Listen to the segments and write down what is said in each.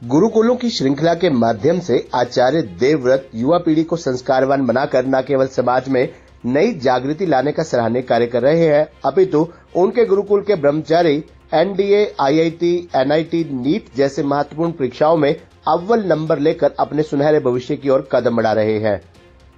गुरुकुलों की श्रृंखला के माध्यम से आचार्य देवव्रत युवा पीढ़ी को संस्कारवान बनाकर न केवल समाज में नई जागृति लाने का सराहनीय कार्य कर रहे हैं, अपितु उनके गुरुकुल के ब्रह्मचारी एनडीए, आईआईटी, एनआईटी, नीट जैसे महत्वपूर्ण परीक्षाओं में अव्वल नंबर लेकर अपने सुनहरे भविष्य की ओर कदम बढ़ा रहे हैं।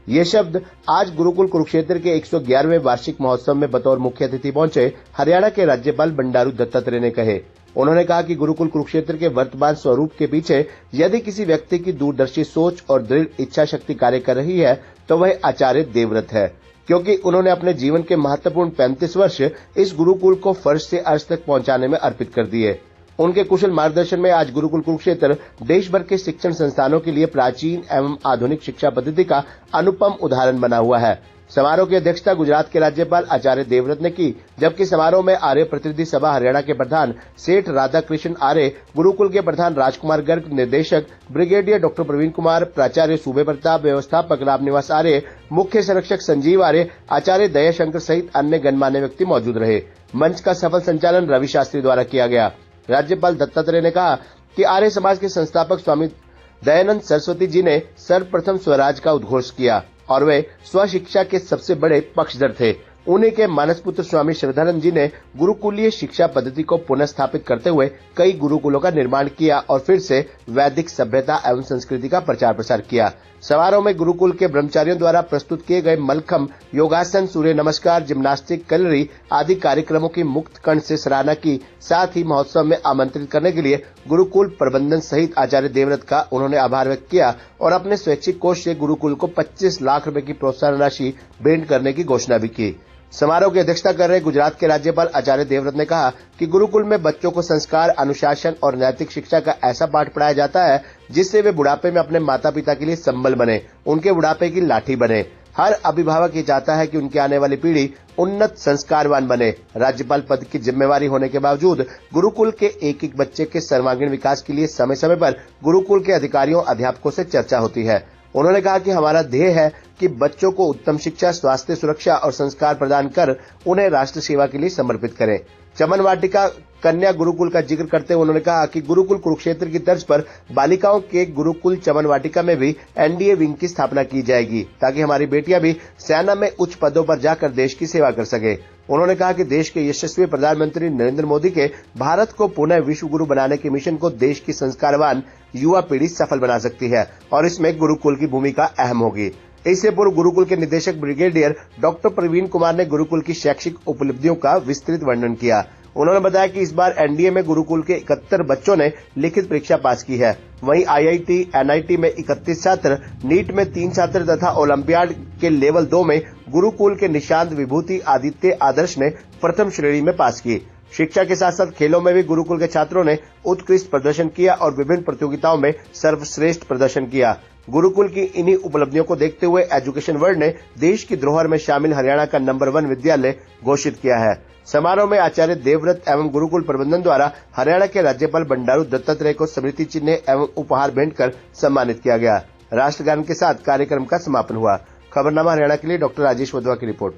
ये शब्द आज गुरुकुल कुरुक्षेत्र के 111वें वार्षिक महोत्सव में बतौर मुख्य अतिथि पहुंचे हरियाणा के राज्यपाल बंडारू दत्तात्रेय ने कहे। उन्होंने कहा कि गुरुकुल कुरुक्षेत्र के वर्तमान स्वरूप के पीछे यदि किसी व्यक्ति की दूरदर्शी सोच और दृढ़ इच्छा शक्ति कार्य कर रही है तो वह आचार्य देवव्रत है, क्योंकि उन्होंने अपने जीवन के महत्वपूर्ण 35 वर्ष इस गुरुकुल को फर्श से अर्श तक पहुंचाने में अर्पित कर दिए। उनके कुशल मार्गदर्शन में आज गुरुकुल कुरुक्षेत्र देश भर के शिक्षण संस्थानों के लिए प्राचीन एवं आधुनिक शिक्षा पद्धति का अनुपम उदाहरण बना हुआ है। समारोह की अध्यक्षता गुजरात के राज्यपाल आचार्य देवव्रत ने की, जबकि समारोह में आर्य प्रतिनिधि सभा हरियाणा के प्रधान सेठ राधा कृष्ण आर्य, गुरुकुल के प्रधान राजकुमार गर्ग, निर्देशक ब्रिगेडियर डॉक्टर प्रवीण कुमार, प्राचार्य सूबे प्रताप, व्यवस्थापक रामनिवास आर्य, मुख्य संरक्षक संजीव आर्य, आचार्य दयाशंकर सहित अन्य गणमान्य व्यक्ति मौजूद रहे। मंच का सफल संचालन रवि शास्त्री द्वारा किया गया। राज्यपाल दत्तात्रेय ने कहा कि आर्य समाज के संस्थापक स्वामी दयानंद सरस्वती जी ने सर्वप्रथम स्वराज का उद्घोष किया और वे स्वशिक्षा के सबसे बड़े पक्षधर थे। उन्हीं के मानस पुत्र स्वामी श्रद्धानंद जी ने गुरुकुलीय शिक्षा पद्धति को पुनः स्थापित करते हुए कई गुरुकुलों का निर्माण किया और फिर से वैदिक सभ्यता एवं संस्कृति का प्रचार प्रसार किया। समारोह में गुरुकुल के ब्रह्मचारियों द्वारा प्रस्तुत किए गए मलखम, योगासन, सूर्य नमस्कार, जिम्नास्टिक, कलरी आदि कार्यक्रमों की मुक्त कंठ से सराहना की। साथ ही महोत्सव में आमंत्रित करने के लिए गुरुकुल प्रबंधन सहित आचार्य देवव्रत का उन्होंने आभार व्यक्त किया और अपने स्वैच्छिक कोष से गुरुकुल को 25 लाख रुपए की प्रोत्साहन राशि भेंट करने की घोषणा भी की। समारोह की अध्यक्षता कर रहे गुजरात के राज्यपाल आचार्य देवव्रत ने कहा कि गुरुकुल में बच्चों को संस्कार, अनुशासन और नैतिक शिक्षा का ऐसा पाठ पढ़ाया जाता है जिससे वे बुढ़ापे में अपने माता पिता के लिए संबल बने, उनके बुढ़ापे की लाठी बने। हर अभिभावक ये चाहता है कि उनकी आने वाली पीढ़ी उन्नत संस्कारवान बने। राज्यपाल पद की जिम्मेवारी होने के बावजूद गुरुकुल के एक एक बच्चे के सर्वांगीण विकास के लिए समय समय पर गुरुकुल के अधिकारियों, अध्यापकों से चर्चा होती है। उन्होंने कहा कि हमारा ध्येय है कि बच्चों को उत्तम शिक्षा, स्वास्थ्य, सुरक्षा और संस्कार प्रदान कर उन्हें राष्ट्र सेवा के लिए समर्पित करें। चमन वाटिका कन्या गुरुकुल का जिक्र करते हुए उन्होंने कहा कि गुरुकुल कुरुक्षेत्र की तर्ज पर बालिकाओं के गुरुकुल चमन वाटिका में भी एनडीए विंग की स्थापना की जाएगी, ताकि हमारी बेटियां भी सेना में उच्च पदों पर जाकर देश की सेवा कर सके। उन्होंने कहा कि देश के यशस्वी प्रधानमंत्री नरेंद्र मोदी के भारत को पुनः विश्व गुरु बनाने के मिशन को देश की संस्कारवान युवा पीढ़ी सफल बना सकती है और इसमें गुरुकुल की भूमिका अहम होगी। इससे पूर्व गुरुकुल के निदेशक ब्रिगेडियर डॉक्टर प्रवीण कुमार ने गुरुकुल की शैक्षिक उपलब्धियों का विस्तृत वर्णन किया। उन्होंने बताया कि इस बार एनडीए में गुरुकुल के 71 बच्चों ने लिखित परीक्षा पास की है। वहीं आईआईटी, एनआईटी में 31 छात्र, नीट में 3 छात्र तथा ओलंपियाड के लेवल 2 में गुरुकुल के निशांत विभूति आदित्य आदर्श ने प्रथम श्रेणी में पास की। शिक्षा के साथ साथ खेलों में भी गुरुकुल के छात्रों ने उत्कृष्ट प्रदर्शन किया और विभिन्न प्रतियोगिताओं में सर्वश्रेष्ठ प्रदर्शन किया। गुरुकुल की इन्हीं उपलब्धियों को देखते हुए एजुकेशन वर्ल्ड ने देश की धरोहर में शामिल हरियाणा का नंबर 1 विद्यालय घोषित किया है। समारोह में आचार्य देवव्रत एवं गुरुकुल प्रबंधन द्वारा हरियाणा के राज्यपाल बंडारू दत्तात्रेय को स्मृति चिन्ह एवं उपहार भेंट कर सम्मानित किया गया। राष्ट्रगान के साथ कार्यक्रम का समापन हुआ। खबरनामा हरियाणा के लिए डॉक्टर राजेश वधवा की रिपोर्ट।